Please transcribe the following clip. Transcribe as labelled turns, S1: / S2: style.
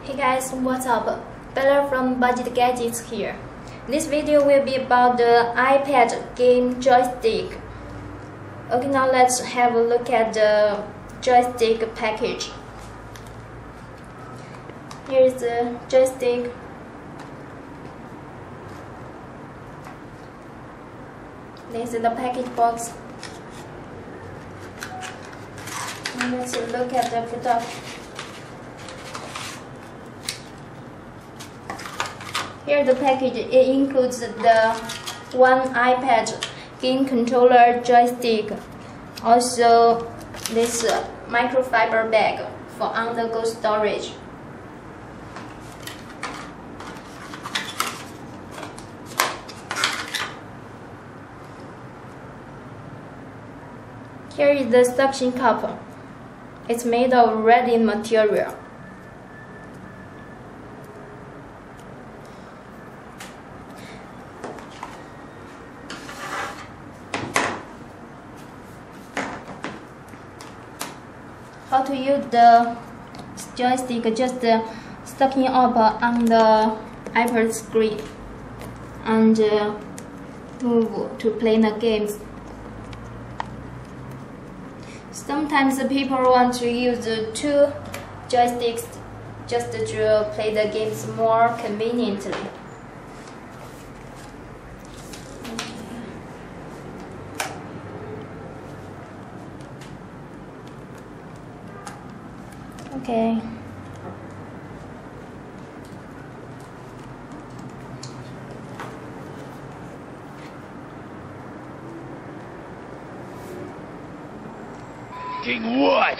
S1: Hey guys, what's up? Bella from Budget Gadgets here. This video will be about the iPad game joystick. Okay, now let's have a look at the joystick package. Here is the joystick. This is the package box. And let's look at the product. Here the package, it includes the one iPad game controller joystick, also this microfiber bag for on-the-go storage. Here is the suction cup. It's made of resin material. How to use the joystick? Just sticking up on the iPad screen and move to play the games. Sometimes the people want to use two joysticks just to play the games more conveniently. Okay.
S2: King what?